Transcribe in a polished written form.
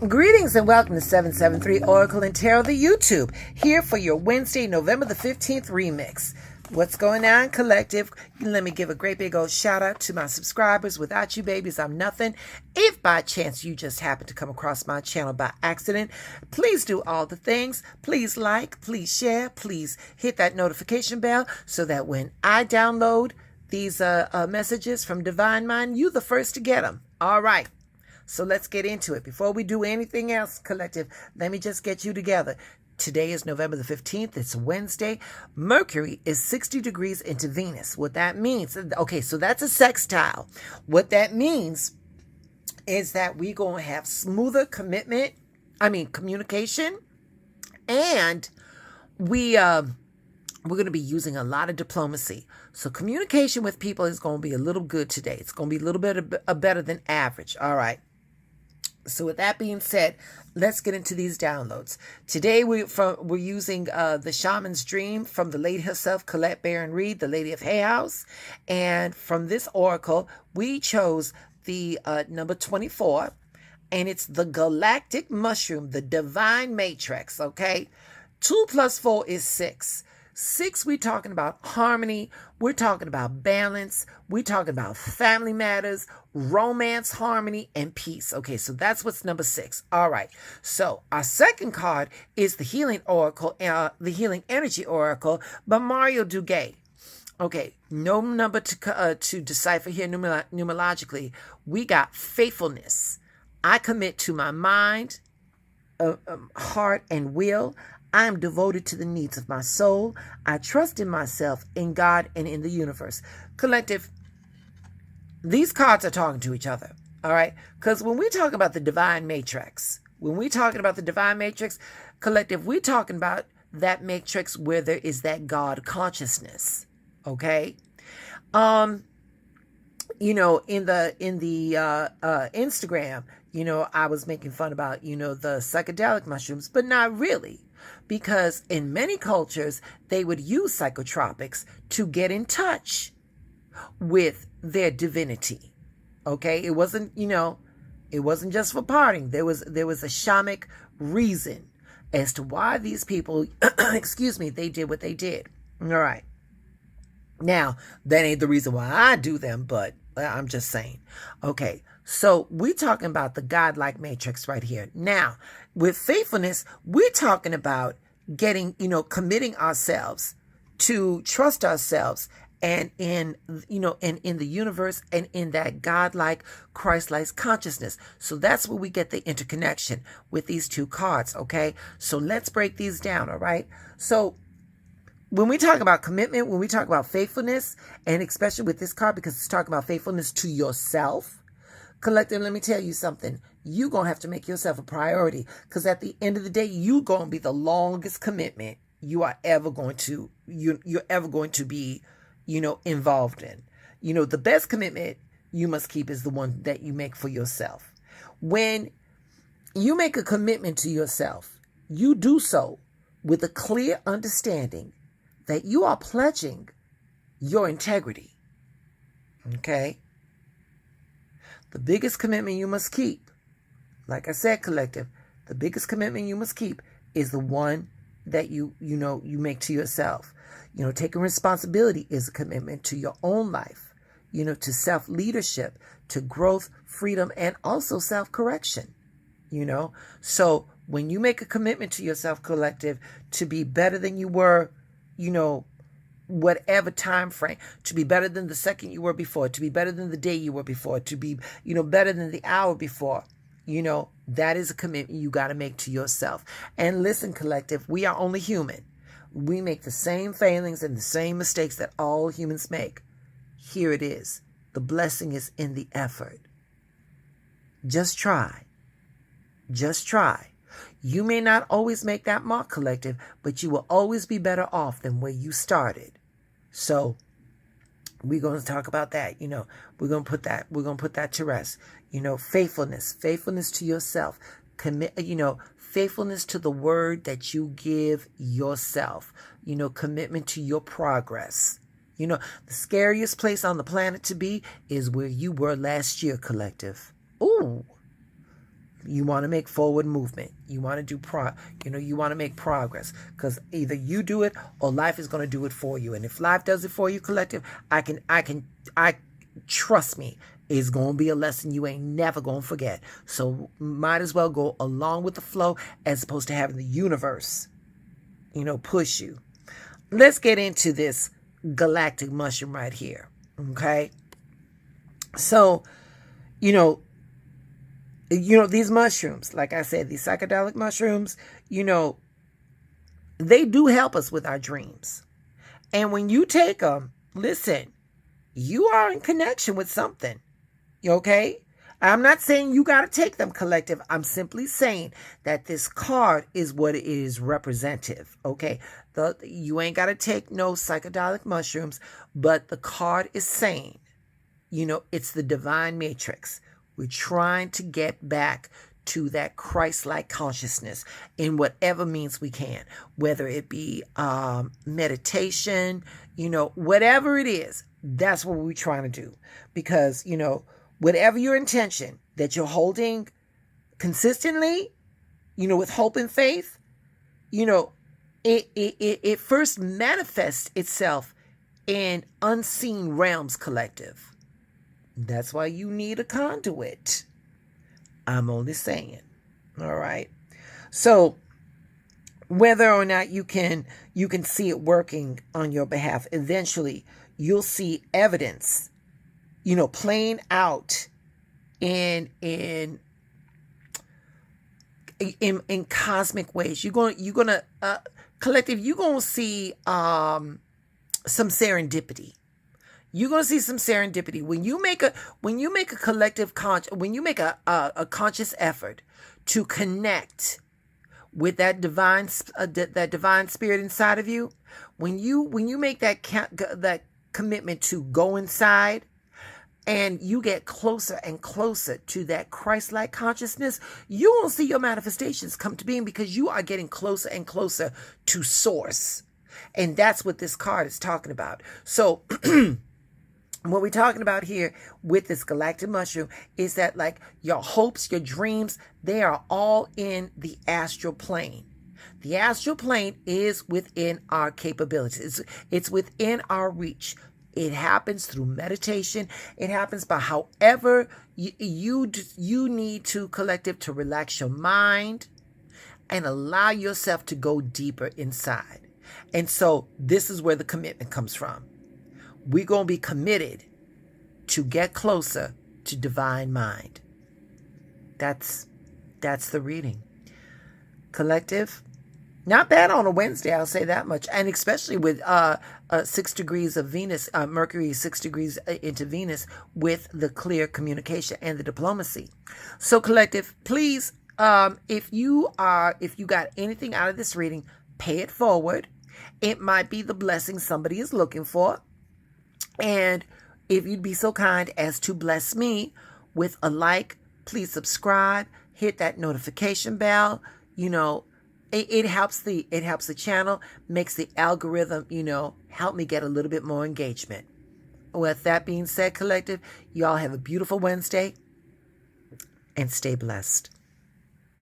Greetings and welcome to 773 Oracle and Tarot, the YouTube, here for your Wednesday, November the 15th remix. What's going on, collective? Let me give a great big old shout out to my subscribers. Without you babies, I'm nothing. If by chance you just happen to come across my channel by accident, please do all the things. Please like, please share, please hit that notification bell so that when I download these messages from Divine Mind, you the first to get them. All right. So let's get into it. Before we do anything else, collective, let me just get you together. Today is November the 15th. It's Wednesday. Mercury is 60 degrees into Venus. What that means, okay, so that's a sextile. What that means is that we're going to have smoother communication, and we're going to be using a lot of diplomacy. So communication with people is going to be a little good today. It's going to be a little bit better than average. All right. So with that being said, let's get into these downloads. Today we're using the Shaman's Dream from the lady herself, Colette Baron Reed, the Lady of Hay House. And from this oracle, we chose the number 24, and it's the Galactic Mushroom, the Divine Matrix, okay? 2 + 4 is 6. 6, we're talking about harmony, we're talking about balance, we're talking about family matters, romance, harmony, and peace. Okay, so that's what's number 6. All right, so our second card is the Healing Oracle, the Healing Energy Oracle by Mario Duguay. Okay, no number to decipher here numerologically. We got faithfulness. I commit to my mind, heart, and will. I am devoted to the needs of my soul. I trust in myself, in God, and in the universe. Collective, these cards are talking to each other, all right? Because when we talk about the Divine Matrix, collective, we're talking about that matrix where there is that God consciousness, okay? You know, in the Instagram, you know, I was making fun about, you know, the psychedelic mushrooms, but not really. Because in many cultures, they would use psychotropics to get in touch with their divinity. Okay? It wasn't, you know, it wasn't just for partying. There was a shamanic reason as to why these people, excuse me, they did what they did. All right. Now, that ain't the reason why I do them, but I'm just saying. Okay. So we're talking about the godlike matrix right here. Now, with faithfulness, we're talking about getting, you know, committing ourselves to trust ourselves and in the universe and in that godlike, Christ-like consciousness. So that's where we get the interconnection with these two cards, okay? So let's break these down, all right? So when we talk about commitment, when we talk about faithfulness, and especially with this card, because it's talking about faithfulness to yourself, collective, let me tell you something. You're going to have to make yourself a priority, because at the end of the day, you're going to be the longest commitment you're ever going to be, you know, involved in. You know, the best commitment you must keep is the one that you make for yourself. When you make a commitment to yourself, you do so with a clear understanding that you are pledging your integrity. Okay? The biggest commitment you must keep, like I said, collective, the biggest commitment you must keep is the one that you make to yourself. You know, taking responsibility is a commitment to your own life, you know, to self-leadership, to growth, freedom, and also self-correction, you know. So when you make a commitment to yourself, collective, to be better than you were, you know, whatever time frame, to be better than the second you were before, to be better than the day you were before, to be, you know, better than the hour before, you know, that is a commitment you got to make to yourself. And listen, collective, we are only human. We make the same failings and the same mistakes that all humans make. Here it is. The blessing is in the effort. Just try. Just try. You may not always make that mark, collective, but you will always be better off than where you started. So we're going to talk about that. You know, we're going to put that to rest. You know, faithfulness to yourself, faithfulness to the word that you give yourself, you know, commitment to your progress. You know, the scariest place on the planet to be is where you were last year, collective. Ooh, You want to make forward movement. You want to do you want to make progress, because either you do it or life is going to do it for you. And if life does it for you, collective, I trust me, it's going to be a lesson you ain't never going to forget. So might as well go along with the flow as opposed to having the universe, push you. Let's get into this galactic mushroom right here. Okay. So, these mushrooms, like I said, these psychedelic mushrooms, they do help us with our dreams. And when you take them, listen, you are in connection with something. Okay? I'm not saying you got to take them, collective. I'm simply saying that this card is what it is representative. Okay? You ain't got to take no psychedelic mushrooms, but the card is saying, it's the divine matrix. We're trying to get back to that Christ-like consciousness in whatever means we can, whether it be meditation, whatever it is, that's what we're trying to do. Because, whatever your intention that you're holding consistently, with hope and faith, it first manifests itself in unseen realms, collective. That's why you need a conduit. I'm only saying. All right. So whether or not you can see it working on your behalf, eventually you'll see evidence, playing out in cosmic ways. You're gonna collective. You're gonna see some serendipity. You're going to see some serendipity when you make a collective when you make a conscious effort to connect with that divine spirit inside of you. When you make that commitment to go inside, and you get closer and closer to that Christ-like consciousness, you will see your manifestations come to being, because you are getting closer and closer to source. And that's what this card is talking about. So what we're talking about here with this galactic mushroom is that, like, your hopes, your dreams, they are all in the astral plane. The astral plane is within our capabilities. It's within our reach. It happens through meditation. It happens by however you need to, collective, to relax your mind and allow yourself to go deeper inside. And so this is where the commitment comes from. We're going to be committed to get closer to divine mind. That's the reading. Collective, not bad on a Wednesday, I'll say that much. And especially with 6 degrees of Venus, Mercury is 6 degrees into Venus, with the clear communication and the diplomacy. So collective, please, if you got anything out of this reading, pay it forward. It might be the blessing somebody is looking for. And if you'd be so kind as to bless me with a like, please subscribe, hit that notification bell. It helps the channel, makes the algorithm, help me get a little bit more engagement. With that being said, collective, y'all have a beautiful Wednesday and stay blessed.